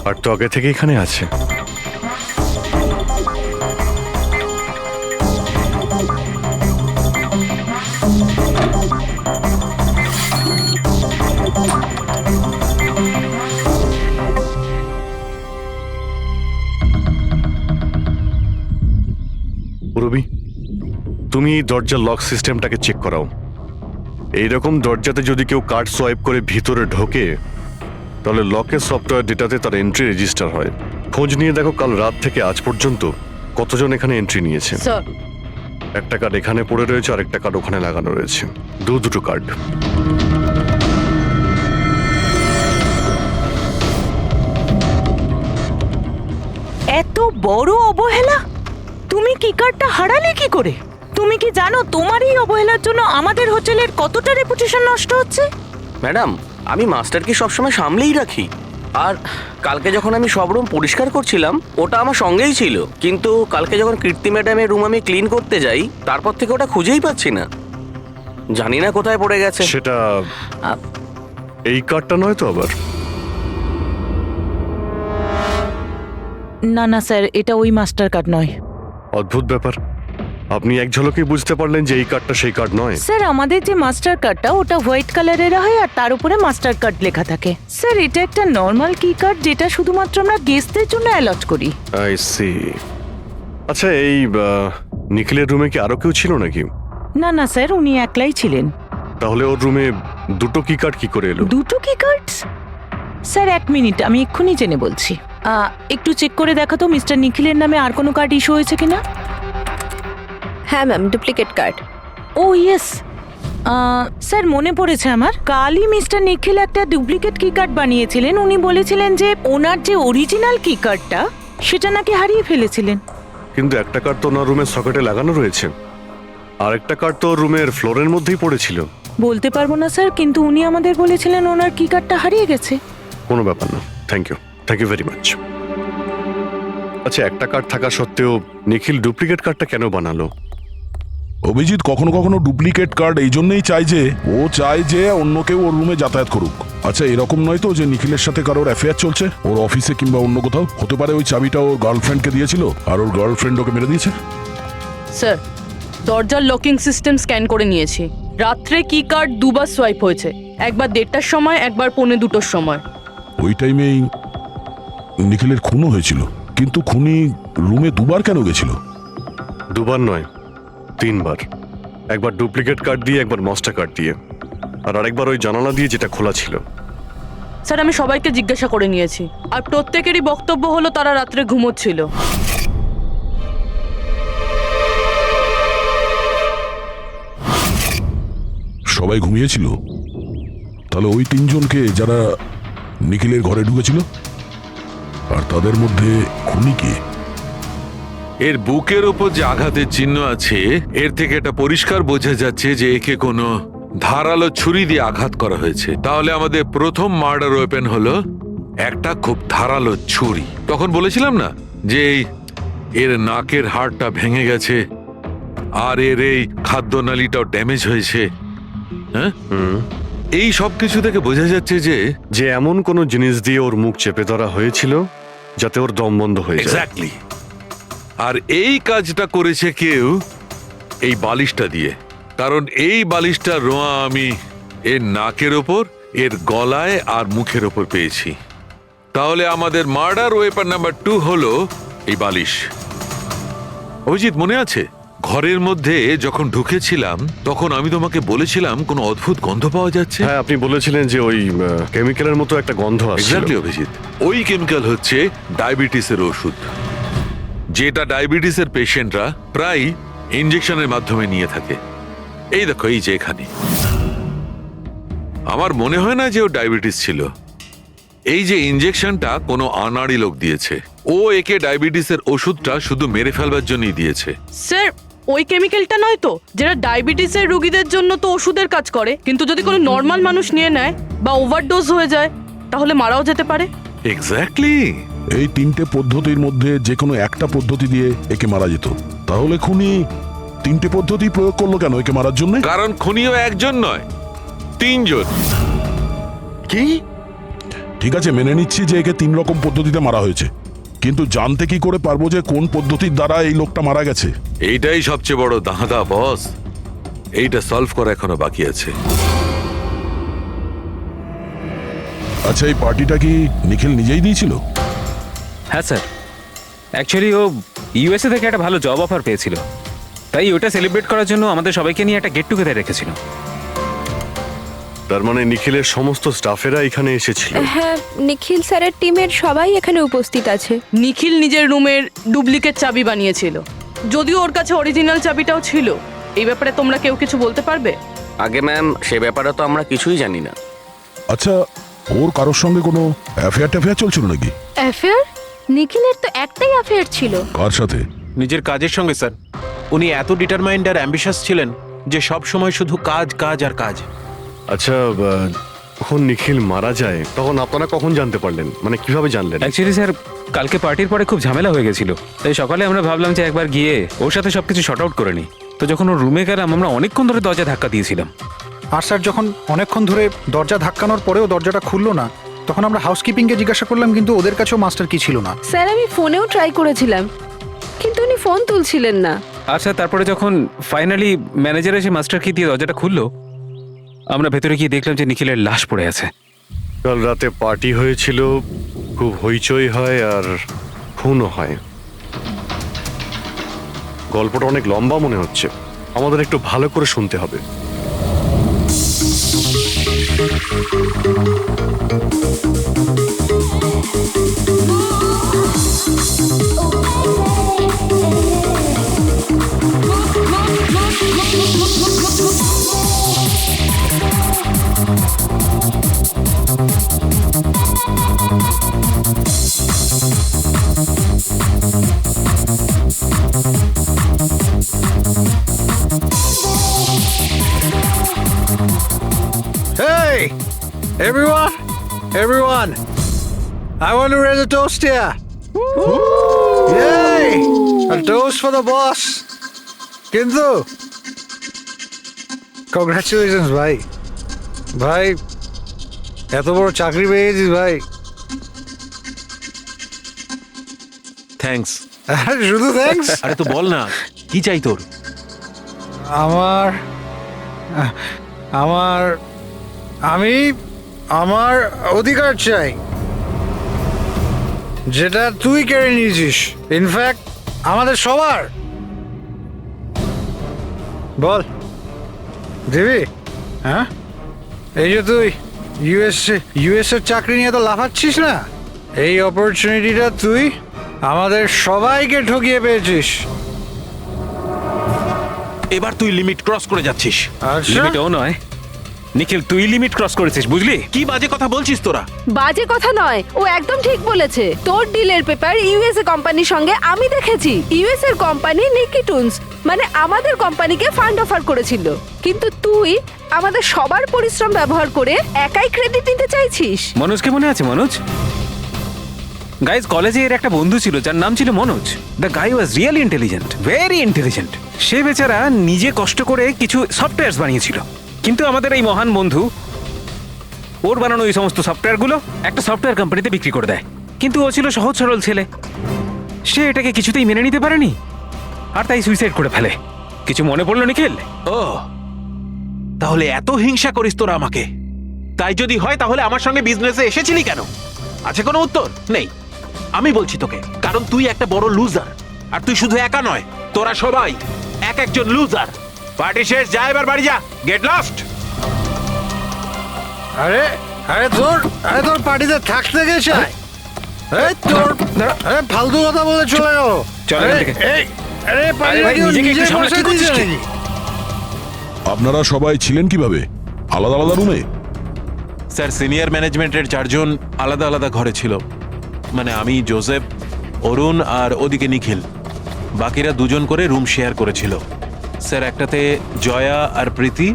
আর তো আগে থেকে এখানে আছে। রবি, তুমি এই দরজার লক সিস্টেমটাকে চেক করাও। এইরকম দরজাতে যদি কেউ কার্ড সোয়াইপ করে ভিতরে ঢোকে তাহলে লকের সফটওয়্যার ডেটাতে তার এন্ট্রি রেজিস্টার হয়। খোঁজ নিয়ে দেখো কাল রাত থেকে আজ পর্যন্ত কতজন এখানে এন্ট্রি নিয়েছে। স্যার, একটা কার্ড এখানে পড়ে রয়েছে আর একটা কার্ড ওখানে লাগানো রয়েছে, দুটো কার্ড। এত বড় অবহেলা! তুমি কি কার্ডটা হারালে কি করে? তুমি কি জানো তোমার এই অবহেলার জন্য আমাদের হোটেলের কতটা রেপুটেশন নষ্ট হচ্ছে? ম্যাডাম, আমি মাস্টারকে সবসময় সামলেই রাখি। আর কালকে যখন আমি সব রুম পরিষ্কার করছিলাম ওটা আমার সঙ্গেই ছিল, কিন্তু কালকে যখন কীর্তি ম্যাডামের রুম আমি ক্লিন করতে যাই তারপর থেকে ওটা খুঁজেই পাচ্ছি না। জানি না কোথায় পড়ে গেছে। সেটা এই কার্ডটা নয় তো আবার? না না স্যার, এটা ওই মাস্টার কার্ড নয়। অদ্ভুত ব্যাপার, আপনি এক ঝলকেই বুঝতে পারলেন যে এই কার্ডটা সেই কার্ড নয়। স্যার, আমাদের যে মাস্টার কার্ডটা ওটা হোয়াইট কালারের হয় আর তার উপরে মাস্টার কার্ড লেখা থাকে। স্যার, এটা একটা নর্মাল কি কার্ড যেটা শুধুমাত্র আমরা গেস্টদের জন্য অ্যালট করি। I see. আচ্ছা, এই নিখিলের রুমে কি আরো কেউ ছিল নাকি? না না স্যার, উনি একলাই ছিলেন। তাহলে ওর রুমে দুটো কি কার্ড কি করে এলো? দুটো কি কার্ড? স্যার, 1 মিনিট, আমি এক্ষুনি জেনে বলছি। একটু চেক করে দেখো তো মিস্টার নিখিলের নামে আর কোনো কার্ড ইস্যু হয়েছে কিনা। হ্যাঁ ম্যাম, ডুপ্লিকেট কার্ড। ও ইয়েস, স্যার মনে পড়েছে আমার। কালই মিস্টার নিখিল একটা ডুপ্লিকেট কি কার্ড বানিয়েছিলেন। উনি বলেছিলেন যে ওনার যে অরিজিনাল কি কার্ডটা সেটা নাকি হারিয়ে ফেলেছিলেন। কিন্তু একটা কার্ড তো ওনার রুমের সকেটে লাগানো রয়েছে, আর একটা কার্ড তো রুমের ফ্লোরের মধ্যেই পড়েছিল। বলতে পারবো না স্যার, কিন্তু উনি আমাদের বলেছিলেন ওনার কি কার্ডটা হারিয়ে গেছে। কোনো ব্যাপার না, থ্যাংক ইউ ভেরি মাচ। আচ্ছা, একটা কার্ড থাকা সত্ত্বেও নিখিল ডুপ্লিকেট কার্ডটা কেন বানালো? অভিজিৎ কখনো কখনো ডুপ্লিকেট কার্ড এই জন্যই চায় যে ও চায় যে অন্য কেউ ওর রুমে যাতায়াত করুক। আচ্ছা, এরকম নয় তো যে নিখিলের সাথে কারোর অ্যাফেয়ার চলছে ওর অফিসে কিংবা অন্য কোথাও? হতে পারে ওই চাবিটা ওর গার্লফ্রেন্ডকে দিয়েছিল আর ওর গার্লফ্রেন্ড ওকে মেরে দিয়েছে। স্যার, দরজার লকিং সিস্টেম স্ক্যান করে নিয়েছি। রাত্রে কি কার্ড দুবার সোয়াইপ হয়েছে, একবার 1:30টার সময়, একবার 1:45টার সময়। ওই টাইমেই নিখিলের খুনও হয়েছিল, কিন্তু খুনি রুমে দুবার কেন গেছিল? দুবার নয়, 3 বার। একবার ডুপ্লিকেট কার্ড দিয়ে, একবার মাস্টার কার্ড দিয়ে, আর আরেকবার ওই জানালা দিয়ে যেটা খোলা ছিল। স্যার, আমি সবাইকে জিজ্ঞাসা করে নিয়েছি, আর প্রত্যেকেরই বক্তব্য হলো তারা রাত্রে ঘুমোচ্ছিল। সবাই ঘুমিয়েছিল? তাহলে ওই 3 জনকে যারা নিখিলের ঘরে ঢুকেছিল, আর তাদের মধ্যে খুনি কে? এর বুকের ওপর যে আঘাতের চিহ্ন আছে এর থেকে এটা পরিষ্কার বোঝা যাচ্ছে যে একে কোনো ধারালো ছুরি দিয়ে আঘাত করা হয়েছে। তাহলে আমাদের প্রথম মার্ডার ওয়েপেন হলো একটা খুব ধারালো ছুরি। তখন বলেছিলাম না যে এর নাকের হাড়টা ভেঙে গেছে আর এর এই খাদ্যনালীটাও ড্যামেজ হয়েছে। হ্যাঁ, এই সব কিছু থেকে বোঝা যাচ্ছে যে এমন কোনো জিনিস দিয়ে ওর মুখ চেপে ধরা হয়েছিল যাতে ওর দম বন্ধ হয়ে যায়। এক্স্যাক্টলি। আর এই কাজটা করেছে কেউ এই বালিশটা দিয়ে, কারণ এই বালিশটা রোয়া আমি এর নাকের ওপর, এর গলায় আর মুখের ওপর পেয়েছি। তাহলে আমাদের মার্ডার ওয়েপন নাম্বার 2 হলো এই বালিশ। অভিজিৎ, মনে আছে ঘরের মধ্যে যখন ঢুকেছিলাম তখন আমি তোমাকে বলেছিলাম কোনো অদ্ভুত গন্ধ পাওয়া যাচ্ছে? হ্যাঁ, আপনি বলেছিলেন যে ওই কেমিক্যালের মতো একটা গন্ধ আসছে। এক্স্যাক্টলি অভিজিৎ, ওই কেমিক্যাল হচ্ছে ডায়াবেটিসের ওষুধ, যেটা ডায়াবেটিসের পেশেন্টরা প্রায় ইনজেকশনের মাধ্যমে নিয়ে থাকে। এই দেখো, এই যে এখানে। আমার মনে হয় না যে ও ডায়াবেটিস ছিল। এই যে ইনজেকশনটা কোনো আনাড়ি লোক দিয়েছে। ও একে ডায়াবেটিসের ওষুধটা শুধু মেরে ফেলবার জন্যই দিয়েছে। স্যার, ওই কেমিক্যালটা নয় তো যেটা ডায়াবেটিসের রোগীদের জন্য তো ওষুধের কাজ করে, কিন্তু যদি কোনো নর্মাল মানুষ নিয়ে নেয় বা ওভারডোজ হয়ে যায় তাহলে মারাও যেতে পারে। এক্স্যাক্টলি। এই 3টে পদ্ধতির মধ্যে যে কোনো একটা পদ্ধতি দিয়ে একে মারা যেত। তাহলে খুনি 3টে পদ্ধতি প্রয়োগ করলো কেন একে মারার জন্য? কারণ খুনিও একজন নয়, 3 জন। কি? ঠিক আছে, মেনে নিচ্ছি যে একে 3 রকম পদ্ধতিতে মারা হয়েছে, কিন্তু জানতে কি করে পারবো যে কোন পদ্ধতির দ্বারা এই লোকটা মারা গেছে? এইটাই সবচেয়ে বড় দাঁদা বস, এইটা সলভ করা এখনো বাকি আছে। আচ্ছা, এই পার্টিটা কি নিখিল নিজেই দিয়েছিল? হ্যাঁ স্যার, অ্যাকচুয়ালি ও ইউএসএ থেকে একটা ভালো জব অফার পেয়েছিল, তাই ওটা সেলিব্রেট করার জন্য আমাদের সবাইকে নিয়ে একটা গেট টুগেদার রেখেছিল। তার মানে নিখিলের সমস্ত স্টাফেরা এখানে এসেছিল। হ্যাঁ, নিখিল স্যারের টিমের সবাই এখানে উপস্থিত আছে। নিখিল নিজের রুমের ডুপ্লিকেট চাবি বানিয়েছিল, যদিও ওর কাছে অরিজিনাল চাবিটাও ছিল। এই ব্যাপারে তোমরা কেউ কিছু বলতে পারবে? আগে ম্যাম, সে ব্যাপারে তো আমরা কিছুই জানি না। আচ্ছা, ওর কারোর সঙ্গে কোনো অ্যাফেয়ার চলছিল নাকি? অ্যাফেয়ার? নিখিলের তো একটাই অ্যাফেয়ার ছিল। কার সাথে? নিজের কাজের সঙ্গে স্যার। উনি এত ডিটারমাইন্ড আর অ্যাম্বিশাস ছিলেন যে সব সময় শুধু কাজ কাজ আর কাজ। আচ্ছা, যখন নিখিল মারা যায় তখন আপনারা কখন জানতে পারলেন, মানে কিভাবে জানলেন? অ্যাকচুয়ালি স্যার, কালকে পার্টির পরে খুব ঝামেলা হয়ে গেছিল, তাই সকালে আমরা ভাবলাম যে একবার গিয়ে ওর সাথে সবকিছু শর্ট আউট করে নিই। তো যখন ওর রুমে গেলাম, আমরা অনেকক্ষণ ধরে দরজা ধাক্কা দিয়েছিলাম। আর স্যার, যখন অনেকক্ষণ ধরে দরজা ধাক্কানোর পরেও দরজাটা খুললো না, তখন আমরা হাউসকিপিংকে জিজ্ঞাসা করলাম, কিন্তু ওদের কাছেও মাস্টার কি ছিল না। স্যার, আমি ফোনেও ট্রাই করেছিলাম, কিন্তু উনি ফোন তুলছিলেন না। আর স্যার, তারপরে যখন ফাইনালি ম্যানেজার এসে মাস্টার কি দিয়ে দরজাটা খুললো, আমরা ভেতরে গিয়ে দেখলাম যে নিখিলের লাশ পড়ে আছে। কাল রাতে পার্টি হয়েছিল, খুব হইচই হয় আর খুনও হয়। গল্পটা অনেক লম্বা মনে হচ্ছে, আমাদের একটু ভালো করে শুনতে হবে। Hey, everyone, I want to raise a toast here. Yay! A toast for the boss. কিন্তু কংগ্রাচুলেশনস ভাই, ভাই এত বড় চাকরি পেয়েছিস ভাই। থ্যাঙ্কস। শুধু থ্যাঙ্কস? আরে তো বল না, কি চাই তোর? আমার আমার আমি আমার অধিকার চাই, যেটা তুই কেড়ে নিয়েছিস, ইনফ্যাক্ট আমাদের সবার। বল দিবি? হ্যাঁ, এই যে তুই ইউএসএর চাকরি নিয়ে তো লাফাচ্ছিস না, এই অপরচুনিটিটা তুই আমাদের সবাইকে ঠকিয়ে পেয়েছিস। এবার তুই লিমিট ক্রস করে যাচ্ছিস। আচ্ছা, লিমিটও নয় নিখিল, তুই লিমিট ক্রস করেছিস, বুঝলি? কি বাজে কথা বলছিস তোরা? বাজে কথা নয়, ও একদম ঠিক বলেছে। তোর ডিলের পেপার ইউএসএ কোম্পানির সঙ্গে আমি দেখেছি। ইউএস এর কোম্পানি নিকিটুনস মানে আমাদের কোম্পানিকে ফান্ড অফার করেছিল, কিন্তু তুই আমাদের সবার পরিশ্রম ব্যবহার করে একাই ক্রেডিট নিতে চাইছিস। মনোজকে মনে আছে? মনোজ গাইজ, কলেজে এর একটা বন্ধু ছিল যার নাম ছিল Manoj. The guy was really intelligent, very intelligent. সে বেচারা নিজে কষ্ট করে কিছু সফটওয়্যার বানিয়েছিল, কিন্তু আমাদের এই মহান বন্ধু ওর বানানো ওই সমস্ত সফটওয়্যারগুলো একটা সফটওয়্যার কোম্পানিতে বিক্রি করে দেয়। কিন্তু ও ছিল সহজ সরল ছেলে, সে এটাকে কিছুতেই মেনে নিতে পারেনি, আর তাই সুইসাইড করে ফেলে। কিছু মনে পড়লো নিখিল? ও, তাহলে এত হিংসা করিস তোরা আমাকে? তাই যদি হয় তাহলে আমার সঙ্গে বিজনেসে এসেছিলি কেন? আছে কোনো উত্তর নেই? আমি বলছি তোকে, কারণ তুই একটা বড় লুজার। আর তুই শুধু একা নয়, তোরা সবাই এক একজন লুজার। পার্টি শেষ, যা এবার বাড়ি যা, গেট লস্ট। আরে আরে তোর পার্টিতে থাকতে গেছে, ফালতু কথা বলে চলে গেল। চল এখান থেকে। আরে ভাই, নিজেকে একটু সামলা, কি করছিস কি? আপনারা সবাই ছিলেন কিভাবে আলাদা আলাদা রুমে? স্যার, সিনিয়র ম্যানেজমেন্টের 4 জন আলাদা আলাদা ঘরে ছিল, মানে আমি, জোসেফ, অরুণ আর ওদিকে নিখিল। বাকিরা 2 জন করে রুম শেয়ার করেছিল। স্যার, একটাতে জয়া আর প্রীতি,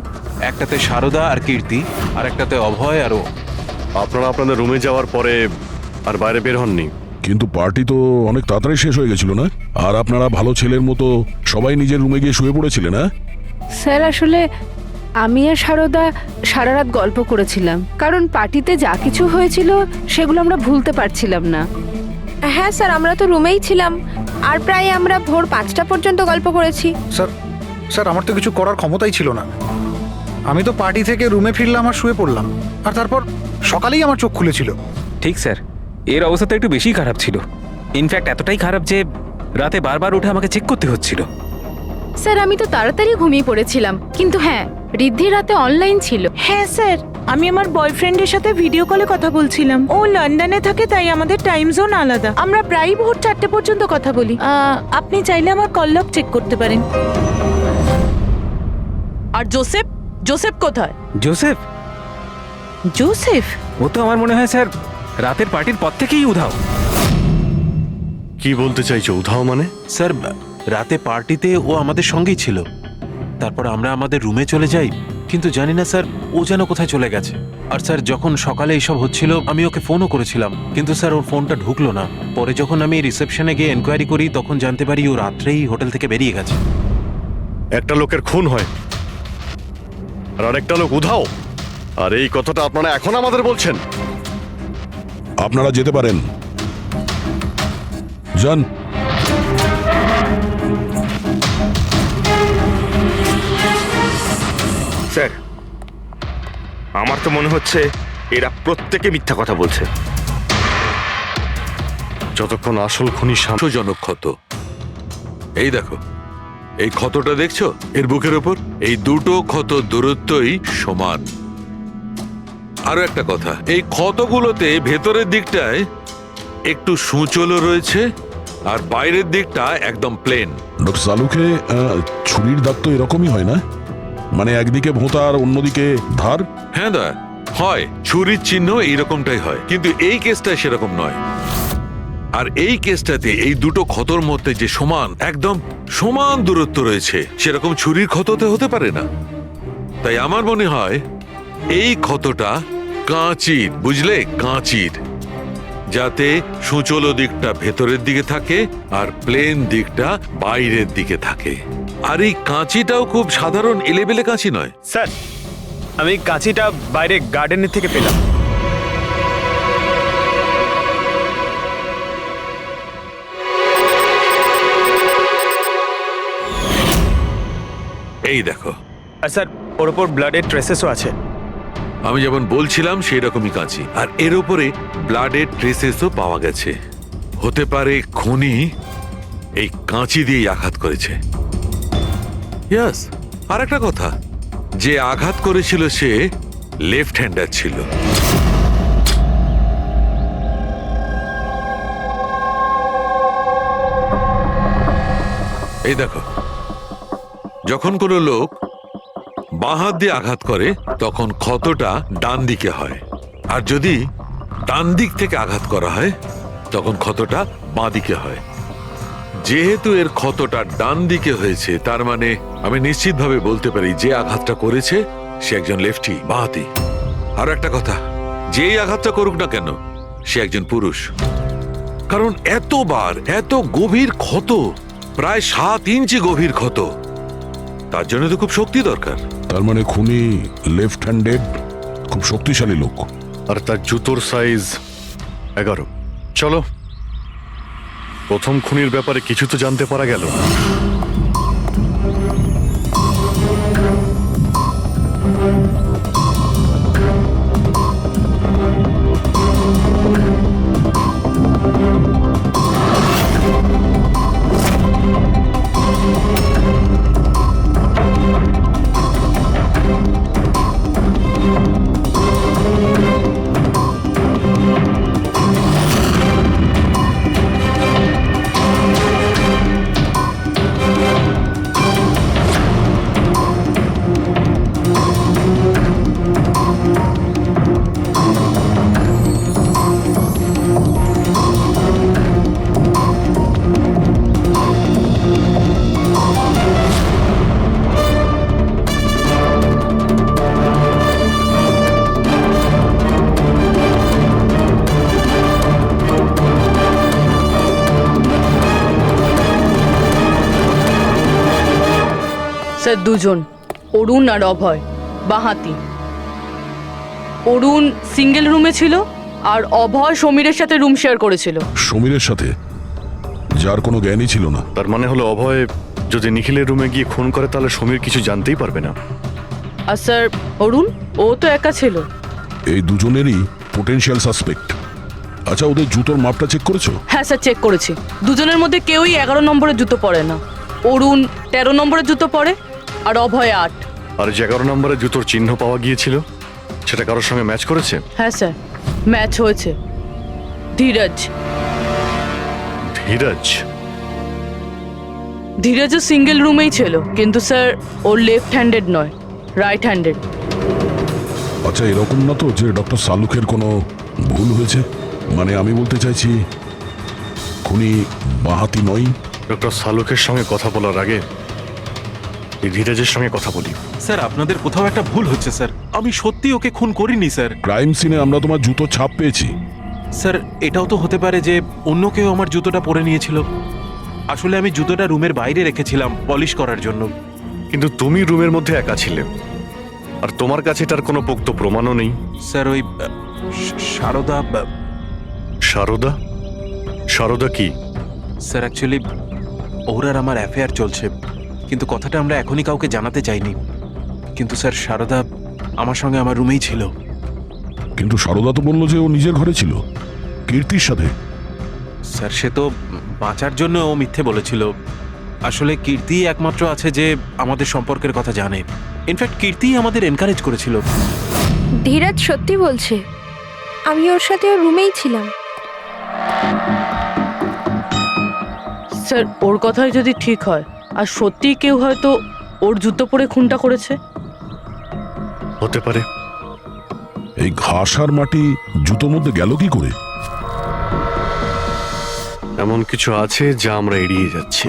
একটাতে শারদা আর কীর্তি, আর একটাতে অভয় আর ও। আপনারা আপনাদের রুমে যাওয়ার পরে আর বাইরে বের হননি? কিন্তু পার্টি তো অনেক তাড়াতাড়ি শেষ হয়ে গেছিল না? আর আপনারা ভালো ছেলের মতো সবাই নিজের রুমে গিয়ে শুয়ে পড়েছিলেন? না স্যার, আসলে আমি আর সারদা সারা রাত গল্প করেছিলাম, কারণ পার্টিতে যা কিছু হয়েছিল সেগুলো আমরা ভুলতে পারছিলাম না। হ্যাঁ স্যার, আমরা তো রুমেই ছিলাম আর প্রায় আমরা ভোর 5টা পর্যন্ত গল্প করেছি। স্যার আমার তো কিছু করার ক্ষমতাই ছিল না। আমি তো পার্টি থেকে রুমে ফিরলাম আর শুয়ে পড়লাম, আর তারপর সকালেই আমার চোখ খুলেছিল। ঠিক স্যার, এর অবস্থা তো একটু বেশি খারাপ ছিল। ইনফ্যাক্ট এতটাই খারাপ যে রাতে বারবার উঠে আমাকে চেক করতে হচ্ছিল। স্যার আমি তো তাড়াতাড়ি ঘুমিয়ে পড়েছিলাম, কিন্তু হ্যাঁ ঋদ্ধি রাতে অনলাইন ছিল। হ্যাঁ স্যার, আমি আমার বয়ফ্রেন্ডের সাথে ভিডিও কলে কথা বলছিলাম। ও লন্ডনে থাকে, তাই আমাদের টাইম জোন আলাদা। আমরা প্রায় ভোর 4টে পর্যন্ত কথা বলি। আপনি চাইলে আমার কল লগ চেক করতে পারেন। আর জোসেফ জোসেফ কোথায়? জোসেফ? জোসেফ? ও তো আমার মনে হয় স্যার রাতের পার্টির পর থেকেই উধাও। কি বলতে চাইছো উধাও মানে? স্যার রাতে পার্টিতে ও আমাদের সঙ্গেই ছিল, তারপর আমরা আমাদের রুমে চলে যাই, কিন্তু জানি না স্যার ও যেন কোথায় চলে গেছে। আর স্যার যখন সকালে এইসব হচ্ছিল আমি ওকে ফোনও করেছিলাম, কিন্তু স্যার ওর ফোনটা ঢুকলো না। পরে যখন আমি রিসেপশনে গিয়ে এনকোয়ারি করি তখন জানতে পারি ও রাত্রেই হোটেল থেকে বেরিয়ে গেছে। একটা লোকের খুন হয় আর আরেকটা লোক উধাও, আর এই কথাটা আপনারা এখন আমাদের বলছেন? আপনারা যেতে পারেন, যান। স্যার আমার তো মনে হচ্ছে এরা প্রত্যেকে মিথ্যা কথা বলছে। যতক্ষণ আসল খুনি জনক ক্ষত। এই দেখো, এই ক্ষতটা দেখছো এর বুকের ওপর? এই দুটো ক্ষত দূরত্বই সমান। আরো একটা কথা, এই ক্ষতগুলোতে ভেতরের দিকটায় একটু সূচলও রয়েছে আর বাইরের দিকটা একদম প্লেন। ডক্টর সালুকে ছুরির দাগ তো এরকমই হয় না? মানে একদিকে ভোঁতা আর অন্যদিকে ধার? হ্যাঁ দা, হয়, ছুরির চিহ্ন এইরকমটাই হয়, কিন্তু এই কেসটা সেরকম নয়। আর এই কেসটাতে এই দুটো ক্ষতর মধ্যে যে সমান, একদম সমান দূরত্ব রয়েছে, সেরকম ছুরির ক্ষততে হতে পারে না। তাই আমার মনে হয় এই ক্ষতটা কাঁচির, বুঝলে, কাঁচির, যাতে সূচলো দিকটা ভেতরের দিকে থাকে আর প্লেন দিকটা বাইরের দিকে থাকে। আর এই কাঁচিটাও খুব সাধারণ এলেবেলে কাঁচি নয়। স্যার আমি কাঁচিটা বাইরে গার্ডেনের থেকে পেলাম। এই দেখো। আর স্যার ওর ওপর ব্লাডের ট্রেসেসও আছে। আমি যেমন বলছিলাম সেই রকমই কাঁচি, আর এর উপরে ব্লাডের ট্রেসেসও পাওয়া গেছে। হতে পারে খুনি এই কাঁচি দিয়েই আঘাত করেছে। ইয়েস, আর একটা কথা, যে আঘাত করেছিল সে লেফট হ্যান্ডার ছিল। এই দেখো, যখন কোনো লোক বাঁ হাত দিয়ে আঘাত করে তখন ক্ষতটা ডান দিকে হয়, আর যদি ডান দিক থেকে আঘাত করা হয় তখন ক্ষতটা বাঁ দিকে হয়। যেহেতু এর ক্ষতটা ডান দিকে হয়েছে, তার মানে আমি নিশ্চিতভাবে বলতে পারি যে আঘাতটা করেছে সে একজন লেফটি, বাঁহাতি। আর একটা কথা, যেই আঘাতটা করুক না কেন সে একজন পুরুষ, কারণ এতবার, এত গভীর ক্ষত, প্রায় 7 ইঞ্চি গভীর ক্ষত, তার জন্য তো খুব শক্তি দরকার। তার মানে খুনি লেফট হ্যান্ডেড, খুব শক্তিশালী লোক। আর তার জুতোর সাইজ 11। চলো, প্রথম খুনির ব্যাপারে কিছু তো জানতে পারা গেল। স্যার দুজন, অরুণ আর অভয়। বাঁহাতি। অরুণ সিঙ্গেল রুমে ছিল আর অভয় সমীরের সাথে রুম শেয়ার করেছিল। সমীরের সাথে, যার কোনো জ্ঞানই ছিল না। তার মানে হলো অভয় যদি নিখিলের রুমে গিয়ে খুন করে তাহলে সমীর কিছু জানতেই পারবে না। আর স্যার অরুণ, ও তো একা ছিল। এই দুজনেরই পোটেনশিয়াল সাসপেক্ট। আচ্ছা, ওদের জুতোর মাপটা চেক করেছো? হ্যাঁ স্যার, চেক করেছি। দুজনের মধ্যে কেউই 11 নম্বরের জুতো পরে না। অরুণ 13 নম্বরের জুতো পরে আর অভয় 8। আর যে 11 নম্বরের জুতোর চিহ্ন পাওয়া গিয়েছিল সেটা কারোর সঙ্গে ম্যাচ করেছে? হ্যাঁ স্যার, ম্যাচ হয়েছে। ধীরজ। ধীরজও সিঙ্গেল রুমেই ছিল, কিন্তু স্যার ও লেফট হ্যান্ডেড নয়, রাইট হ্যান্ডেড। আচ্ছা, এরকম না তো যে ডক্টর সালুকের কোনো ভুল হয়েছে? মানে আমি বলতে চাইছি খুনি বাঁহাতি নয়। ডক্টর সালুকের সঙ্গে কথা বলার আগে এই ধীরজের সঙ্গে কথা বলি। স্যার, আপনাদের কোথাও একটা ভুল হচ্ছে স্যার। আমি সত্যি ওকে খুন করিনি স্যার। ক্রাইম সিনে আমরা তোমার জুতো ছাপ পেয়েছি। স্যার, এটাও তো হতে পারে যে অন্য কেউ আমার জুতোটা পরে নিয়েছিল। আসলে আমি জুতোটা রুমের বাইরে রেখেছিলাম পলিশ করার জন্য। কিন্তু তুমি রুমের মধ্যে একা ছিলে আর তোমার কাছে তার কোনো পোক্ত প্রমাণও নেই। স্যার, ওই সারদা। সারদা? সারদা কি? স্যার, অ্যাকচুয়ালি ওর আর আমার অ্যাফেয়ার চলছে, কিন্তু কথাটা আমরা এখনই কাউকে জানাতে চাইনি। কিন্তু স্যার, সারদা আমার সঙ্গে আমার রুমেই ছিল। কিন্তু সারদা তো বললো যে ও নিজের ঘরে ছিল কীর্তির সাথে। স্যার, সে তো বাঁচার জন্য ও মিথ্যে বলেছিল। আসলে কীর্তি একমাত্র আছে যে আমাদের সম্পর্কের কথা জানে। ইনফ্যাক্ট কীর্তি আমাদের এনকারেজ করেছিল। ধীরাজ সত্যি বলছে, আমি ওর সাথে ওর রুমেই ছিলাম। স্যার, ওর কথাই যদি ঠিক হয় আর সত্যিই কেউ হয়তো ওর জুতো পরে খুনটা করেছে। হতে পারে। এই ঘাস আর মাটি জুতোর মধ্যে গেল কি করে? এমন কিছু আছে যা আমরা এড়িয়ে যাচ্ছি।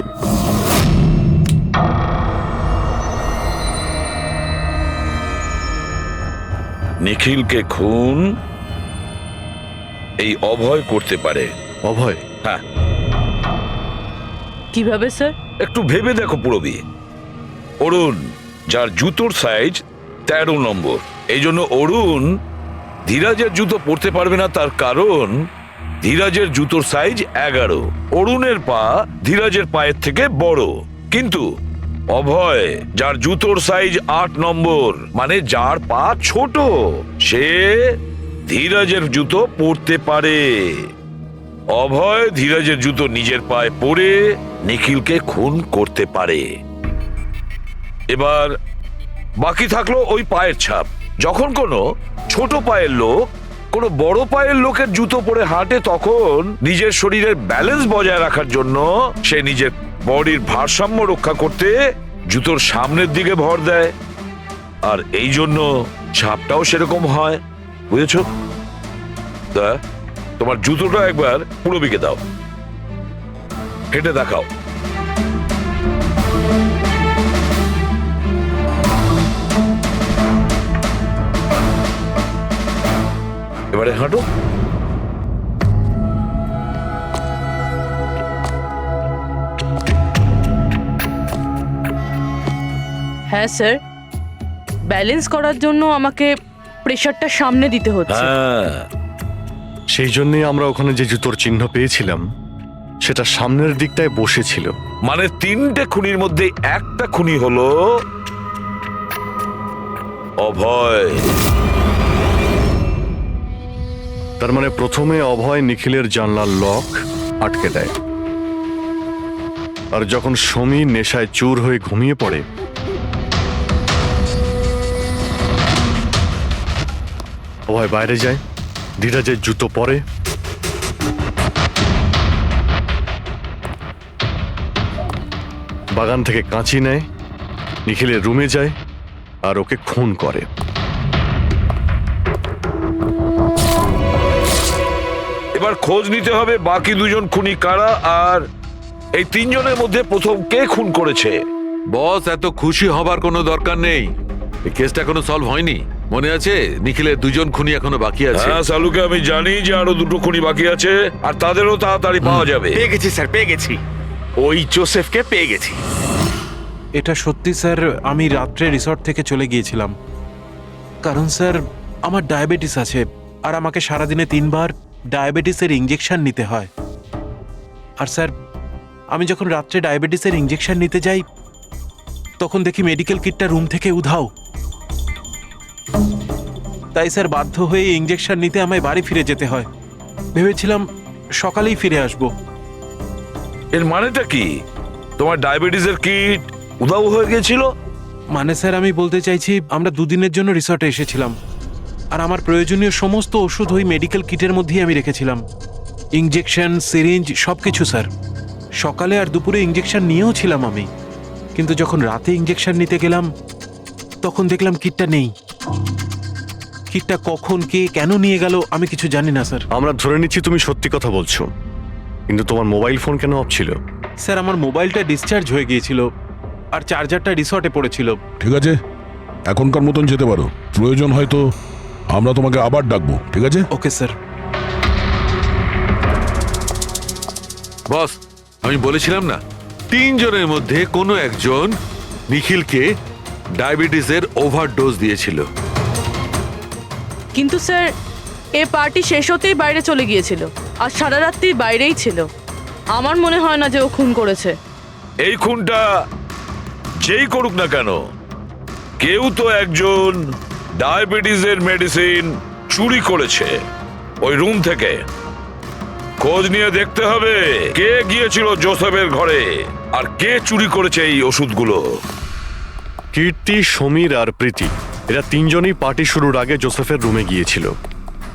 নিখিলকে খুন এই অভয় করতে পারে। অভয়? হ্যাঁ। কিভাবে স্যার? একটু ভেবে দেখো পুরবি। অরুণ, যার জুতোর সাইজ 13 নম্বর, এই জন্য অরুণ ধীরাজের জুতো পরতে পারবে না। তার কারণ ধীরাজের জুতোর সাইজ 11। অরুণের পা ধীরাজের পায়ের থেকে বড়। কিন্তু অভয়, যার জুতোর সাইজ 8 নম্বর, মানে যার পা ছোট, সে ধীরাজের জুতো পরতে পারে। অভয় ধীরাজের জুতো নিজের পায়ে পরে নিখিলকে খুন করতে পারে। এবার বাকি থাকলো ওই পায়ের ছাপ। যখন কোনো ছোট পায়ের লোক কোনো বড় পায়ের লোকের জুতো পরে হাঁটে, তখন নিজের শরীরের ব্যালেন্স বজায় রাখার জন্য সে নিজের বডির ভারসাম্য রক্ষা করতে জুতোর সামনের দিকে ভর দেয়। আর এই জন্য ছাপটাও সেরকম হয়। বুঝেছো? তা তোমার জুতোটা একবার পুরবিকে দাও, হেঁটে দেখাও। এবারে হাঁটো। হ্যাঁ স্যার, ব্যালেন্স করার জন্য আমাকে প্রেশারটা সামনে দিতে হচ্ছে। সেই জন্যই আমরা ওখানে যে জুতোর চিহ্ন পেয়েছিলাম সেটা সামনের দিকটায় বসেছিল। মানে 3টে খুনির মধ্যে একটা খুনি হলো অভয়। তার মানে প্রথমে অভয় নিখিলের জানলার লক আটকে দেয়, আর যখন সমীর নেশায় চুর হয়ে ঘুমিয়ে পড়ে, অভয় বাইরে যায়, ধীরাজের জুতো পরে, বাগান থেকে কাঁচি নেয়, নিখিলের রুমে যায় আর ওকে খুন করে। এবার খোঁজ নিতে হবে বাকি 2 জন খুনি কারা, আর এই 3 জনের মধ্যে প্রথম কে খুন করেছে। বস, এত খুশি হবার কোনো দরকার নেই। এই কেসটা এখনো সলভ হয়নি। মনে আছে নিখিলের 2 জন খুনি এখনো বাকি আছে। হ্যাঁ সালুকে আমি জানি যে আরো 2টো খুনি বাকি আছে, আর তাদেরও তাড়াতাড়ি পাওয়া যাবে। পেয়ে গেছি স্যার, পেয়ে গেছি। ওই জোসেফকে পেয়ে গেছি। এটা সত্যি স্যার, আমি রাত্রে রিসর্ট থেকে চলে গিয়েছিলাম। কারণ স্যার আমার ডায়াবেটিস আছে আর আমাকে সারাদিনে 3 বার ডায়াবেটিসের ইঞ্জেকশন নিতে হয়। আর স্যার আমি যখন রাত্রে ডায়াবেটিসের ইঞ্জেকশন নিতে যাই তখন দেখি মেডিকেল কিটটা রুম থেকে উধাও। তাই স্যার বাধ্য হয়ে ইঞ্জেকশন নিতে আমায় বাড়ি ফিরে যেতে হয়। ভেবেছিলাম সকালেই ফিরে আসব। এর মানেটা কি? তোমার ডায়াবেটিসের কিট উধাও হয়ে গেছিল? মানে স্যার আমি বলতে চাইছি আমরা 2 দিনের জন্য রিসর্টে এসেছিলাম আর আমার প্রয়োজনীয় সমস্ত ওষুধ ওই মেডিকেল কিটের মধ্যেই আমি রেখেছিলাম, ইঞ্জেকশন, সিরিঞ্জ সবকিছু স্যার। সকালে আর দুপুরে ইঞ্জেকশন নিয়েও ছিলাম আমি, কিন্তু যখন রাতে ইঞ্জেকশন নিতে গেলাম তখন দেখলাম কিটটা নেই। কিটটা কখন কে কেন নিয়ে গেল আমি কিছু জানি না স্যার। আমরা ধরে নিচ্ছি তুমি সত্যি কথা বলছো, কিন্তু তোমার মোবাইল ফোন কেন অফ ছিল? স্যার আমার মোবাইলটা ডিসচার্জ হয়ে গিয়েছিল আর চার্জারটা রিসর্টে পড়েছিল। ঠিক আছে, এখনকার মতন যেতে পারো। প্রয়োজন হয়তো আমরা তোমাকে আবার ডাকবো, ঠিক আছে? Okay sir. বস, আমি বলেছিলাম না 3 জনের মধ্যে কোনো একজন নিখিলকে ডায়াবেটিসের ওভারডোজ দিয়েছিল। কিন্তু স্যার এ পার্টি শেষ হতেই বাইরে চলে গিয়েছিল আর সারা রাত্রি বাইরেই ছিল। আমার মনে হয় না যে ও খুন করেছে। এই খুনটা যেই করুক না কেন, কেউ তো একজন ডায়াবেটিসের মেডিসিন চুরি করেছে ওই রুম থেকে। খোঁজ নিয়ে দেখতে হবে কে গিয়েছিল জোসেফের ঘরে আর কে চুরি করেছে এই ওষুধগুলো। কীর্তি, সমীর আর প্রীতি এরা 3 জনই পার্টি শুরুর আগে জোসেফের রুমে গিয়েছিল।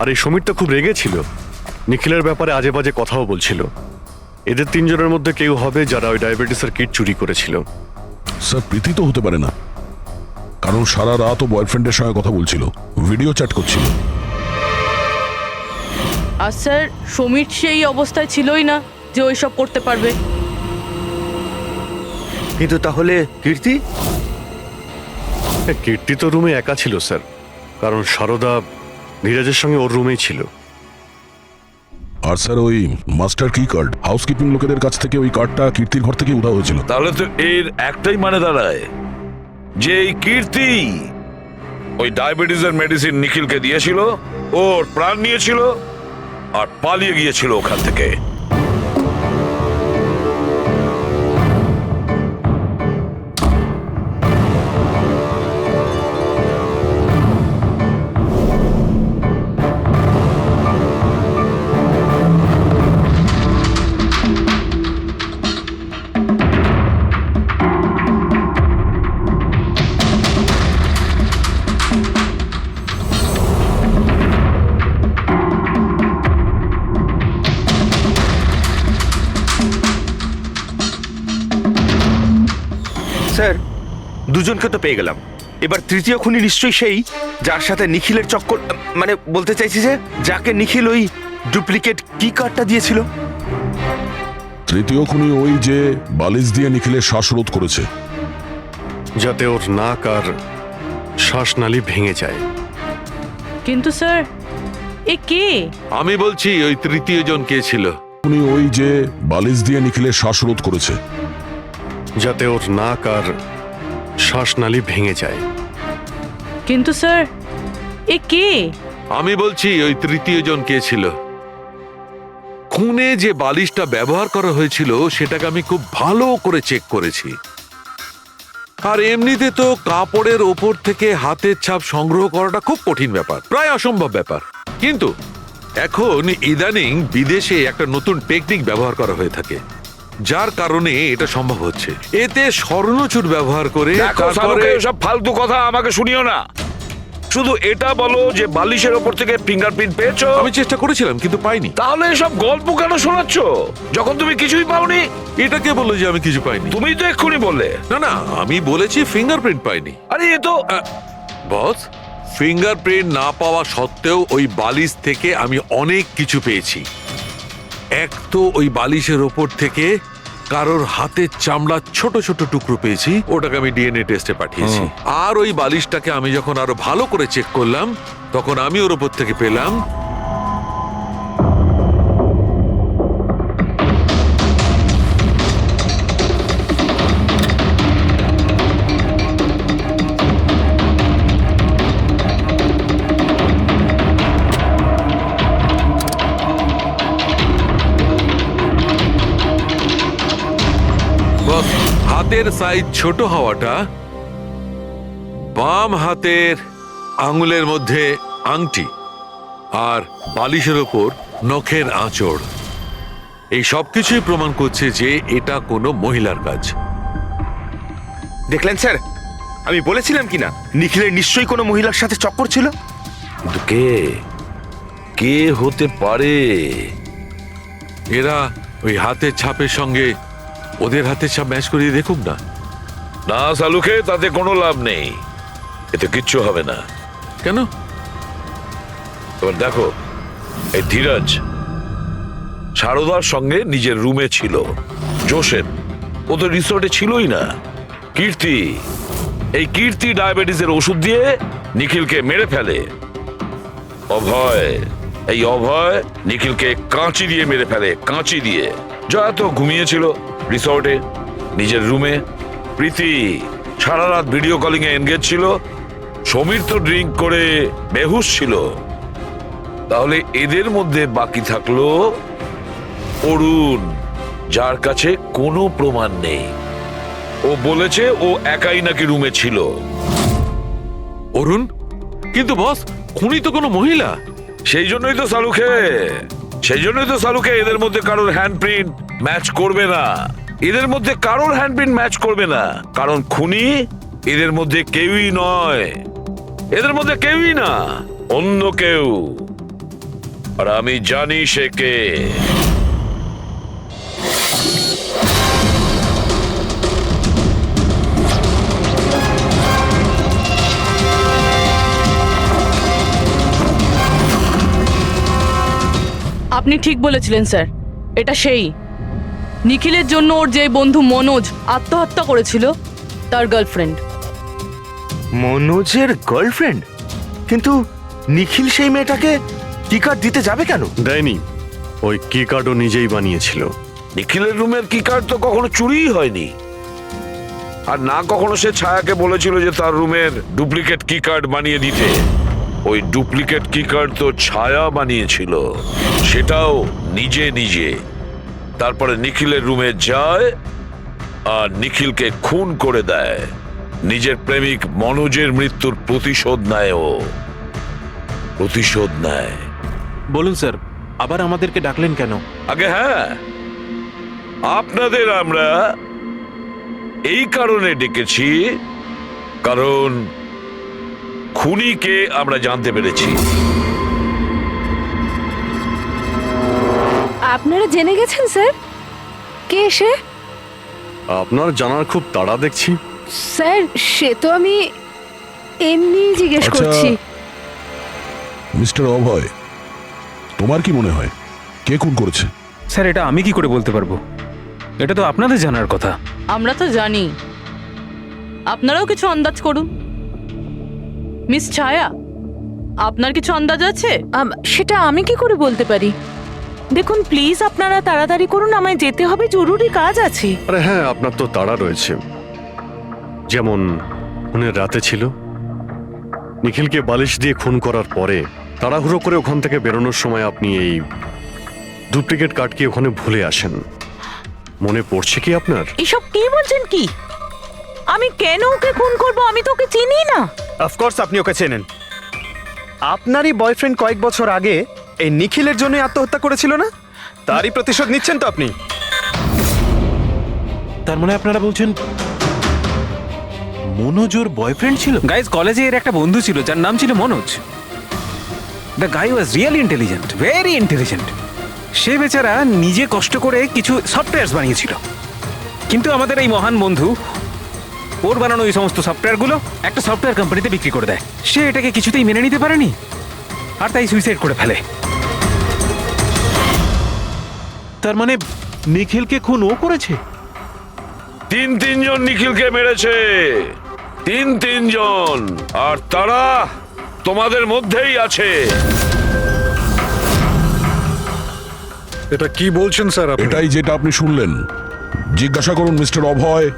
আর এই সমীর তো খুব রেগেছিল, নিখিলের ব্যাপারে আজে বাজে কথাও বলছিল। এদের 3 জনের মধ্যে কেউ হবে যারা ওই ডায়াবেটিসের কিট চুরি করেছিল। স্যার, প্রীতি তো হতে পারে না, কারণ সারা রাত ও বয়ফ্রেন্ডের সঙ্গে কথা বলছিল, ভিডিও চ্যাট করছিল। আর স্যার সমীর সেই অবস্থায় ছিলই না যে ওইসব করতে পারবে। কিন্তু তাহলে কীর্তি? কীর্তি তো রুমে একা ছিল স্যার, কারণ সারদা ধীরাজের সঙ্গে ওর রুমেই ছিল। আর স্যার ওই মাস্টার কি কার্ড, হাউসকিপিং লোকেদের কাছ থেকে ওই কার্ডটা কীর্তির ঘর থেকে উধাও হয়েছিল। তাহলে তো এর একটাই মানে দাঁড়ায় যে এই কীর্তি ওই ডায়াবেটিসের মেডিসিন নিখিলকে দিয়েছিল, ওর প্রাণ নিয়েছিল আর পালিয়ে গিয়েছিল ওখান থেকে। স্যার, 2 জনকে তো পেয়ে গেলাম। এবার তৃতীয় খুনি নিশ্চয়ই সেই যার সাথে নিখিলের চক্কর, মানে বলতে চাইছি যে যাকে নিখিল ওই ডুপ্লিকেট কি কার্ডটা দিয়েছিল। তৃতীয় খুনি ওই যে বালিশ দিয়ে নিখিলের শ্বাসরোধ করেছে, যাতে ওর নাক আর শ্বাসনালী ভেঙে যায়। কিন্তু স্যার এ কে? আমি বলছি ওই তৃতীয় জন কে ছিল। উনি ওই যে বালিশ দিয়ে নিখিলের শ্বাসরোধ করেছে, যাতে ওর নাক আর শ্বাসনালী ভেঙে যায়। কিন্তু স্যার এ কে? আমি বলছি ওই তৃতীয় জন কে ছিল। খুনে যে বালিশটা ব্যবহার করা হয়েছিল সেটাকে আমি খুব ভালো করে চেক করেছি। আর এমনিতে তো কাপড়ের ওপর থেকে হাতের ছাপ সংগ্রহ করাটা খুব কঠিন ব্যাপার, প্রায় অসম্ভব ব্যাপার। কিন্তু এখন ইদানিং বিদেশে একটা নতুন টেকনিক ব্যবহার করা হয়ে থাকে, যার কারণে এটা সম্ভব হচ্ছে। এতে স্বর্ণচুর ব্যবহার করে তারপরে সব ফালতু কথা আমাকে শুনিও না। শুধু এটা বলো যে বালিশের ওপর থেকে ফিঙ্গারপ্রিন্ট পেয়েছো। আমি চেষ্টা করেছিলাম কিন্তু পাইনি। তাহলে এসব গল্প কেন শোনাচ্ছ যখন তুমি কিছুই পাওনি? এটা কে বললো যে আমি কিছু পাইনি? তুমি তো এক্ষুনি বললে। না না, আমি বলেছি ফিঙ্গারপ্রিন্ট পাইনি। আরে এ তো বস, ফিঙ্গারপ্রিন্ট না পাওয়া সত্ত্বেও ওই বালিশ থেকে আমি অনেক কিছু পেয়েছি। এক তো ওই বালিশের ওপর থেকে কারোর হাতের চামড়ার ছোট ছোট টুকরো পেয়েছি, ওটাকে আমি ডিএনএ টেস্টে পাঠিয়েছি। আর ওই বালিশটাকে আমি যখন আরো ভালো করে চেক করলাম তখন আমি ওর ওপর থেকে পেলাম হাতের সাইজ ছোট হওয়াটা, বাম হাতের আঙুলের মধ্যে আংটি আর বালিশের ওপর নখের আঁচড়, এই সবকিছুই প্রমাণ করছে যে এটা কোনো মহিলার কাজ। দেখলেন স্যার, আমি বলেছিলাম কি না নিখিলের নিশ্চয়ই কোনো মহিলার সাথে চক্কর ছিল। কিন্তু কে কে হতে পারে? এরা ওই হাতের ছাপের সঙ্গে ওদের হাতের ছাপ ম্যাচ করিয়ে দেখুক না। না সালুকে, তাতে কোনো লাভ নেই, এতে কিচ্ছু হবে না। কেন? এবার দেখো, এই ধীরাজ সারদার সঙ্গে নিজের রুমে ছিল, জোসেফ ও তো রিসোর্টে ছিলই না, কীর্তি, এই কীর্তি ডায়াবেটিসের ওষুধ দিয়ে নিখিলকে মেরে ফেলে, অভয়, এই অভয় নিখিলকে কাঁচি দিয়ে মেরে ফেলে, কাঁচি দিয়ে। জয়া তো ঘুমিয়েছিল রিসর্টে নিজের রুমে, প্রীতি সারা রাত ভিডিও কলিং এ এনগেজ ছিল, সমীর তো ড্রিঙ্ক করে বেহুশ ছিল। তাহলে এদের মধ্যে বাকি থাকলো অরুণ, যার কাছে কোনো প্রমাণ নেই। ও বলেছে ও একাই নাকি রুমে ছিল। অরুণ? কিন্তু বস, খুনি তো কোনো মহিলা। সেই জন্যই তো সালুকে এদের মধ্যে কারোর হ্যান্ডপ্রিন্ট ম্যাচ করবে না, এদের মধ্যে কারোর হ্যান্ডপ্রিন্ট ম্যাচ করবে না, কারণ খুনি এদের মধ্যে কেউই নয়, এদের মধ্যে কেউই না, অন্য কেউ। আর আমি জানি সে কে। আপনি ঠিক বলেছিলেন স্যার, এটা সেই নিখিলের জন্য ওর যে বন্ধু মনোজ আত্মহত্যা করেছিল তার গার্লফ্রেন্ড। মনোজের গার্লফ্রেন্ড? কিন্তু নিখিল সেই মেয়েটাকে কি কার্ড দিতে যাবে কেন? দেয়নি, ওই কি কার্ডও নিজেই বানিয়েছিল। নিখিলের রুমের কি কার্ড তো কখনো চুরিই হয়নি, আর না কখনো সে ছায়াকে বলেছিল যে তার রুমের ডুপ্লিকেট কি কার্ড বানিয়ে দিতে। ওই ডুপ্লিকেট কি কার্ড তো ছায়া বানিয়েছিল, সেটাও নিজে নিজে। তারপরে নিখিলের রুমে যায় আর নিখিলকে খুন করে দেয়। নিজের প্রেমিক মনোজের মৃত্যুর প্রতিশোধ নেয়, ও প্রতিশোধ নেয়। বলুন স্যার, আবার আমাদেরকে ডাকলেন কেন? আগে হ্যাঁ, আপনাদের আমরা এই কারণে ডেকেছি, কারণ খুনিকে আমরা জানতে পেরেছি। আপনারা জেনে গেছেন স্যার? কে সে? আপনার জানার খুব তাড়া দেখছি। স্যার, সে তো আমি এমনি জিজ্ঞেস করছি। মিস্টার অভয়, তোমার কি মনে হয় কে খুন করেছে? স্যার, এটা আমি কি করে বলতে পারবো? এটা তো আপনাদের জানার কথা। আমরা তো জানি, আপনারাও কিছু আন্দাজ করুন। মিস ছায়া, আপনার কিছু আন্দাজ আছে? সেটা আমি কি করে বলতে পারি? দেখুন প্লিজ, আপনারা তাড়াতাড়ি করুন, আমায় যেতে হবে, জরুরি কাজ আছে। আরে হ্যাঁ, আপনার তো তাড়া রয়েছে। যেমন খুনের রাতে ছিল, নিখিলকে বালিশ দিয়ে খুন করার পরে তাড়াহুড়ো করে ওখান থেকে বেরোনোর সময় আপনি এই ডুপ্লিকেট কার্ডকে ওখানে ভুলে আসেন। মনে পড়ছে কি আপনার? এসব কি বলছেন? কি আমি কেন ওকে খুন করব? আমি তো ওকে চিনি না। অফকোর্স আপনি ওকে চেনেন। আপনারই বয়ফ্রেন্ড কয়েক বছর আগে এই নিখিলের জন্য আত্মহত্যা করেছিল না? তারই প্রতিশোধ নিচ্ছেন তো আপনি? তার মানে আপনারা বলছেন মনোজ ওর বয়ফ্রেন্ড ছিল? গাইজ, কলেজে এর একটা বন্ধু ছিল যার নাম ছিল Manoj. The guy was really intelligent, very intelligent. সে বেচারা নিজে কষ্ট করে কিছু সফটওয়্যার বানিয়েছিল, কিন্তু আমাদের এই মহান বন্ধু ওর বানানো ওই সমস্ত সফটওয়্যারগুলো একটা সফটওয়্যার কোম্পানিতে বিক্রি করে দেয়। সে এটাকে কিছুতেই মেনে নিতে পারেনি, আর তাই সুইসাইড করে ফেলে। তার মানে নিখিলকে খুন ও করেছে? তিনজন নিখিলকে মেরেছে, তিনজন, আর তারা তোমাদের মধ্যেই আছে। এটা কি বলছেন স্যার? এটাই যেটা আপনি শুনলেন। জিজ্ঞাসা করুন মিস্টার অভয়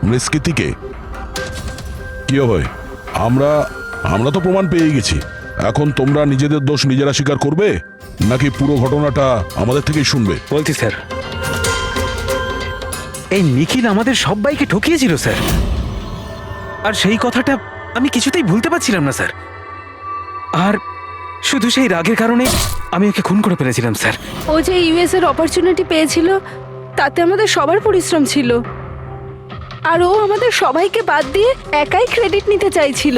মৃস্কিতিকে। কি অভয়, আমরা তো প্রমাণ পেয়ে গেছি। এখন তোমরা নিজেদের দোষ নিজেরা স্বীকার করবে, নাকি পুরো ঘটনাটা আমাদের থেকেই শুনবে? বলছি স্যার, এই নিখিল আমাদের সবাইকে ঠকিয়েছিল স্যার, আর সেই কথাটা আমি কিছুতেই ভুলতে পারছিলাম না স্যার। আর শুধু সেই রাগের কারণে আমি ওকে খুন করে ফেলেছিলাম স্যার। ও যে ইউএস এর অপরচুনিটি পেয়েছিল তাতে আমাদের সবার পরিশ্রম ছিল, আর ও আমাদের সবাইকে বাদ দিয়ে একাই ক্রেডিট নিতে চাইছিল।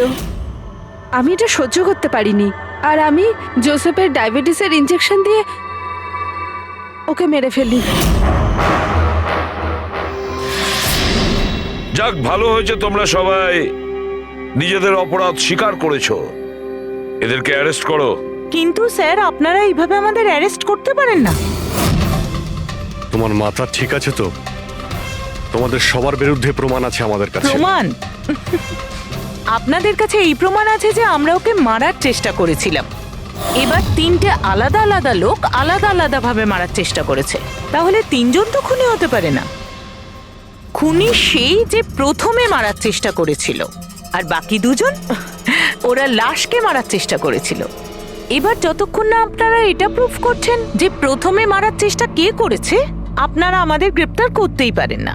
আমি এটা সহ্য করতে পারিনি, আর আমি জোসেফের ডায়াবেটিসের ইনজেকশন দিয়ে ওকে মেরে ফেলি। যাক, ভালো হয়েছে তোমরা সবাই নিজেদের অপরাধ স্বীকার করেছো। এদেরকে অ্যারেস্ট করো। কিন্তু স্যার আপনারা এইভাবে আমাদের অ্যারেস্ট করতে পারেন না। তোমার মাথা ঠিক আছে তো? তোমাদের সবার বিরুদ্ধে প্রমাণ আছে আমাদের কাছে। প্রমাণ? আপনাদের কাছে এই প্রমাণ আছে যে আমরা ওকে মারার চেষ্টা করেছিলাম। এবার তিনটে আলাদা আলাদা লোক আলাদা আলাদা ভাবে মারার চেষ্টা করেছে, তাহলে তিনজন তো খুনি হতে পারে না। খুনি সেই যে প্রথমে মারার চেষ্টা করেছিল, আর বাকি দুজন ওরা লাশকে মারার চেষ্টা করেছিল। এবার যতক্ষণ না আপনারা এটা প্রুফ করছেন যে প্রথমে মারার চেষ্টা কে করেছে, আপনারা আমাদের গ্রেফতার করতেই পারেন না।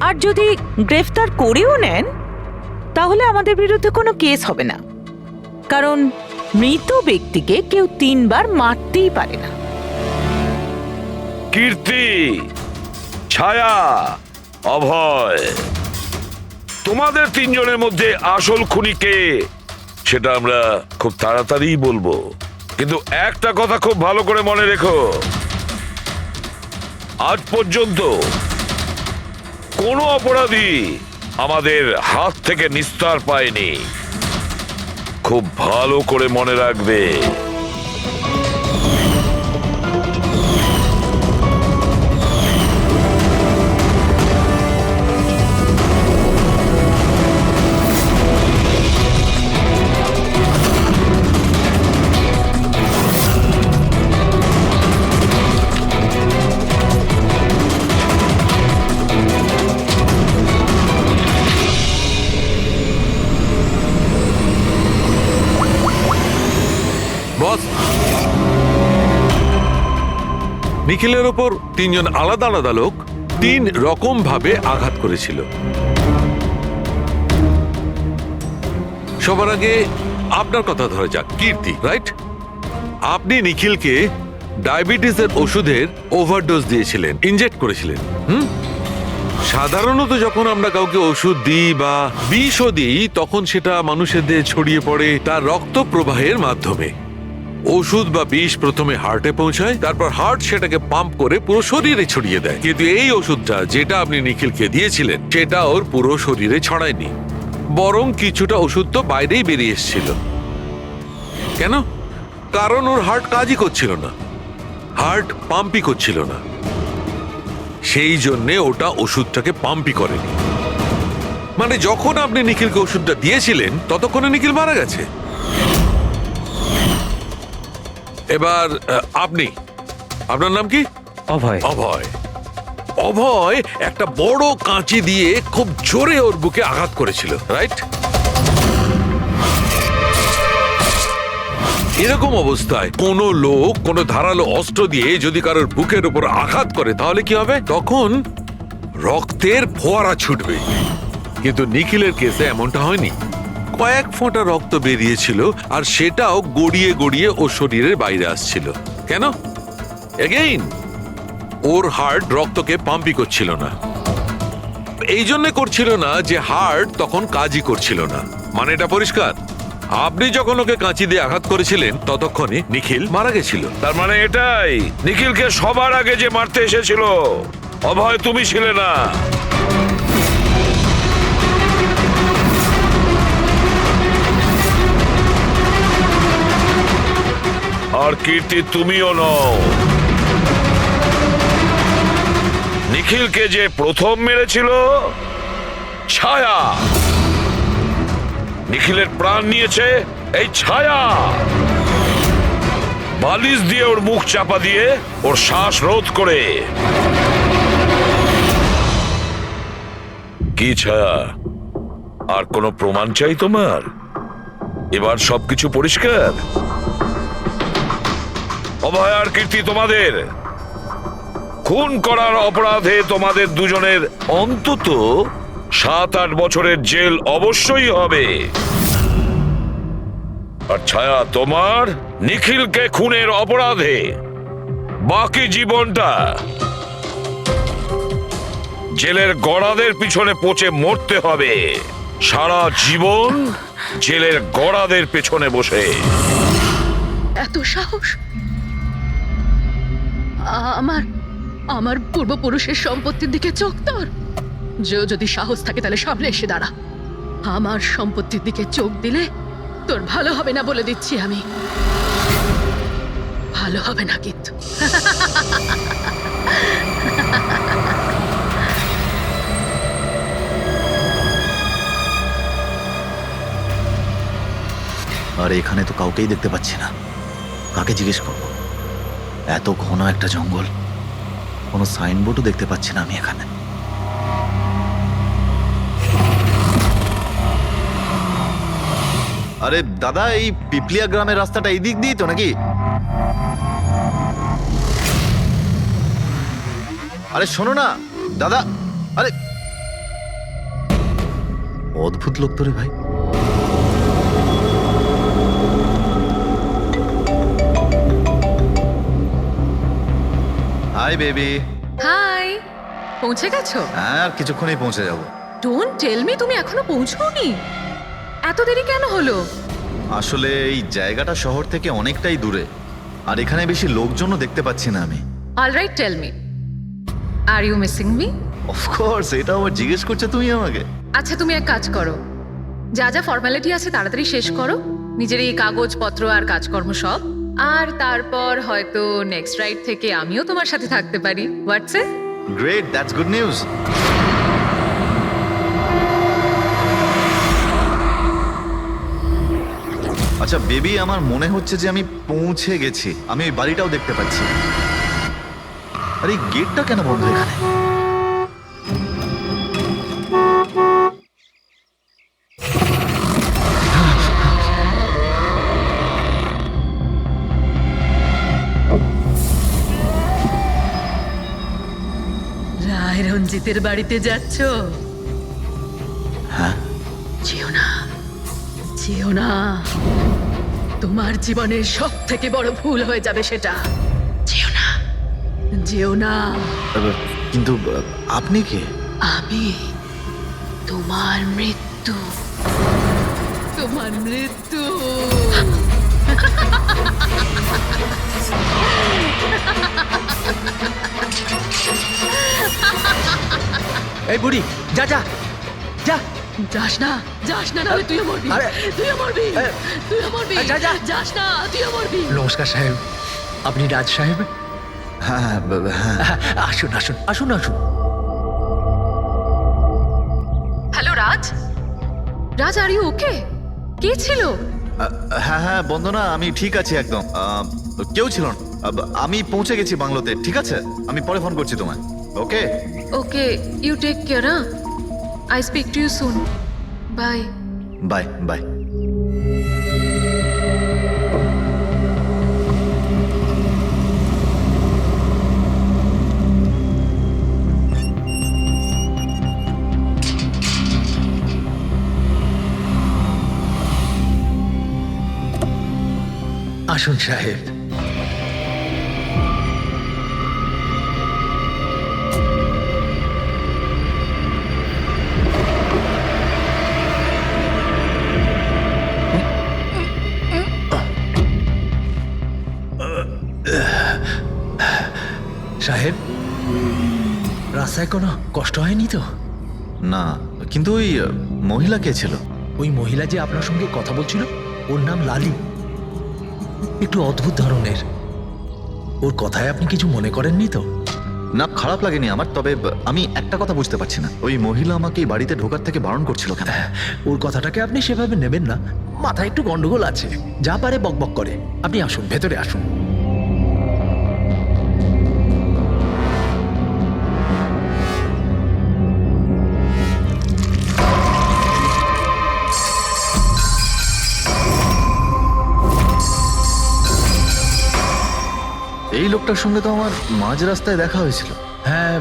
আর যদি গ্রেফতার করেও নেন তাহলে আমাদের বিরুদ্ধে কোনো কেস হবে না, কারণ মৃত ব্যক্তিকে কেউ 3 বার মারতেই পারে না। কীর্তি, ছায়া, অভয়, তোমাদের তিনজনের মধ্যে আসল খুনি কে সেটা আমরা খুব তাড়াতাড়ি বলবো। কিন্তু একটা কথা খুব ভালো করে মনে রেখো, আজ পর্যন্ত কোনো অপরাধী আমাদের হাত থেকে নিস্তার পায়নি। খুব ভালো করে মনে রাখবে। বস, নিখিলের ওপর তিনজন আলাদা আলাদা লোক 3 রকম ভাবে আঘাত করেছিল। সবার আগে আপনার কথা ধরা যাক, কীর্তি, রাইট? আপনি নিখিলকে ডায়াবেটিসের ওষুধের ওভারডোজ দিয়েছিলেন, ইনজেক্ট করেছিলেন। সাধারণত যখন আমরা কাউকে ওষুধ দিই বা বিষও দিই তখন সেটা মানুষের দেহে ছড়িয়ে পড়ে তার রক্ত প্রবাহের মাধ্যমে। ওষুধ বা বিষ প্রথমে হার্টে পৌঁছায়, তারপর হার্ট সেটাকে পাম্প করে পুরো শরীরে ছড়িয়ে দেয়। কিন্তু এই ওষুধটা যেটা আপনি নিখিলকে দিয়েছিলেন সেটা ওর পুরো শরীরে ছড়ায়নি, বরং কিছুটা ওষুধ তো বাইরেই বেরিয়ে এসেছিল। কেন? কারণ ওর হার্ট কাজই করছিল না, হার্ট পাম্পই করছিল না, সেই জন্যে ওটা ওষুধটাকে পাম্পই করেনি। মানে যখন আপনি নিখিলকে ওষুধটা দিয়েছিলেন ততক্ষণে নিখিল মারা গেছে। এবার আপনি, আপনার নাম কি? অভয়। অভয়। অভয় একটা বড় কাঁচি দিয়ে খুব জোরে ওর বুকে আঘাত করেছিল, রাইট? এরকম অবস্থায় কোনো লোক কোনো ধারালো অস্ত্র দিয়ে যদি কারোর বুকের উপর আঘাত করে তাহলে কি হবে? তখন রক্তের ফোয়ারা ছুটবে। কিন্তু নিখিলের কেসে এমনটা হয়নি। কয়েক ফোঁটা রক্ত বেরিয়েছিল, আর সেটাও গড়িয়ে গড়িয়ে ওর শরীরের বাইরে আসছিল। কেন? এগেইন ওর হার্ট রক্তকে পাম্পই করছিল না। এই জন্য করছিল না যে হার্ট তখন কাজই করছিল না। মানে এটা পরিষ্কার, আপনি যখন ওকে কাঁচি দিয়ে আঘাত করেছিলেন ততক্ষণে নিখিল মারা গেছিল। তার মানে এটাই, নিখিলকে সবার আগে যে মারতে এসেছিল অভয় তুমি ছিলে না। আর কীর্তি তুমিও নও। নিখিলকে যে প্রথম মেরেছিল ছায়া, নিখিলের প্রাণ নিয়েছে এই ছায়া। বালিশ দিয়ে ওর মুখ চাপা দিয়ে ওর শ্বাস রোধ করে। কি ছায়া, আর কোনো প্রমাণ চাই তোমার? এবার সবকিছু পরিষ্কার। অভয় আর কীর্তি, তোমাদের খুন করার অপরাধে তোমাদের দুজনের অন্তত 7-8 বছরের জেল অবশ্যই হবে। আর ছায়া, তোমার নিখিলকে খুনের অপরাধে বাকি জীবনটা জেলের গড়াদের পিছনে পচে মরতে হবে। সারা জীবন জেলের গড়াদের পেছনে বসে। এত সাহস! আমার পূর্বপুরুষের সম্পত্তির দিকে চোখ তোর। যদি সাহস থাকে তাহলে সামনে এসে দাঁড়া। আমার সম্পত্তির দিকে চোখ দিলে তোর ভালো হবে না বলে দিচ্ছি আমি। ভালো হবে না কিন্তু। আর এখানে তো কাউকেই দেখতে পাচ্ছি না, কাকে জিজ্ঞেস করবো? এত ঘন একটা জঙ্গল, কোনো সাইনবোর্ডও দেখতে পাচ্ছি না আমি এখানে। আরে দাদা, এই পিপলিয়া গ্রামের রাস্তাটা এই দিক দিয়ে তো নাকি? আরে শোনো না দাদা, আরে অদ্ভুত লোক তো রে ভাই। Hi baby. হাই, পৌঁছে গেছো? হ্যাঁ, আর কিছুক্ষণেই পৌঁছে যাব। ডোন্ট টেল মি তুমি এখনো পৌঁছোনি। এত দেরি কেন হলো? আসলে এই জায়গাটা শহর থেকে অনেকটাই দূরে, আর এখানে বেশি লোকজনও দেখতে পাচ্ছি না আমি। Alright, tell me, are you missing me? Of course, এটা আবার জিজ্ঞেস করছো তুমি আমাকে? আচ্ছা, তুমি এক কাজ করো, যা যা ফর্মালিটি আছে তাড়াতাড়ি শেষ করো, নিজের এই কাগজপত্র আর কাজকর্ম সব, আর তারপর হয়তো নেক্সট রাইড থেকে আমিও তোমার সাথে থাকতে পারি। What's it? Great, that's good news. আচ্ছা বেবি, আমার মনে হচ্ছে যে আমি পৌঁছে গেছি। আমি ওই বাড়িটাও দেখতে পাচ্ছি। আরে এই গেটটা কেন বন্ধ এখানে? রায় রঞ্জিতের বাড়িতে যাচ্ছ? হ্যাঁ। যেও না, যেও না, তোমার জীবনের সব থেকে বড় ভুল হয়ে যাবে সেটা। যেও না, যেও না। কিন্তু আপনি কে? আমি তোমার মৃত্যু, তোমার মৃত্যু। এই বুড়ি, যা যা যা। যাস না, যাস না, নাহলে তুইও মরবি। তুইও মরবি, তুইও মরবি। যা যা, যাস না, তুইও মরবি। নমস্কার সাহেব, আপনি রাজ সাহেব? হ্যাঁ হ্যাঁ। আসুন আসুন আসুন আসুন। Hello Raj, Raj, are you okay? কে ছিল? হ্যাঁ হ্যাঁ বন্দনা, আমি ঠিক আছি একদম। কেউ ছিল না। আমি পৌঁছে গেছি বাংলোতে। ঠিক আছে, আমি পরে ফোন করছি তোমায়। Okay okay, you take care. I speak to you soon. Bye bye bye. আসুন সাহেব। সাহেব, রাস্তায় কোনো কষ্ট হয়নি তো? না, কিন্তু ওই মহিলা কে ছিল? ওই মহিলা যে আপনার সঙ্গে কথা বলছিল, ওর নাম লালি। একটু অদ্ভুত ধরনের। ওর কথায় আপনি কিছু মনে করেননি তো? না, খারাপ লাগেনি আমার। তবে আমি একটা কথা বুঝতে পারছি না, ওই মহিলা আমাকে এই বাড়িতে ঢোকার থেকে বারণ করছিল কেন? ওর কথাটাকে আপনি সেভাবে নেবেন না, মাথায় একটু গন্ডগোল আছে, যা পারে বকবক করে। আপনি আসুন, ভেতরে আসুন। এই লোকটার সঙ্গে তো আমার মাঝ রাস্তায় দেখা হয়েছিল। হ্যাঁ,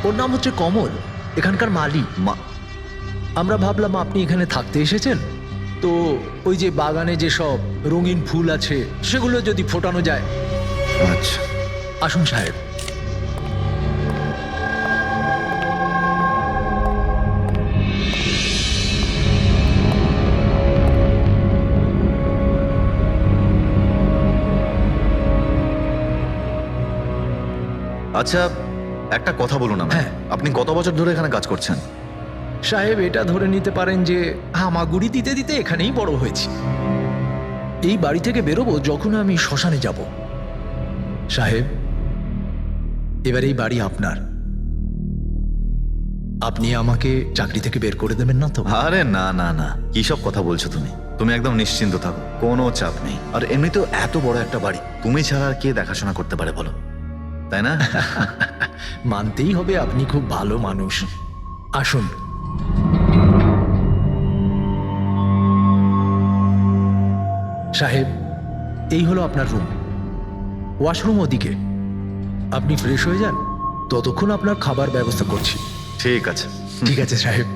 ওর নাম হচ্ছে কমল, এখানকার মালি। আমরা ভাবলাম আপনি এখানে থাকতে এসেছেন, তো ওই যে বাগানে যেসব রঙিন ফুল আছে সেগুলো যদি ফোটানো যায়। আচ্ছা, আসুন সাহেব। আচ্ছা একটা কথা বলুন আমায়। হ্যাঁ। আপনি কত বছর ধরে এখানে কাজ করছেন? সাহেব, এটা ধরে নিতে পারেন যে হামাগুড়ি দিতে দিতে এখানেই বড় হয়েছি। এই বাড়ি থেকে বেরোবো যখন আমি শ্মশানে যাব। সাহেব, এবার এই বাড়ি আপনার। আপনি আমাকে চাকরি থেকে বের করে দেবেন না তো? আরে না না না, কি সব কথা বলছো তুমি? তুমি একদম নিশ্চিন্ত থাকো, কোনো চাপ নেই। আর এমনিতেও এত বড় একটা বাড়ি তুমি ছাড়া আর কে দেখাশোনা করতে পারে বলো, তাই না? মানতেই হবে আপনি খুব ভালো মানুষ। আসুন। সাহেব, এই হলো আপনার রুম। ওয়াশরুম ওদিকে। আপনি ফ্রেশ হয়ে যান, ততক্ষণ আপনার খাবার ব্যবস্থা করছি। ঠিক আছে। ঠিক আছে সাহেব।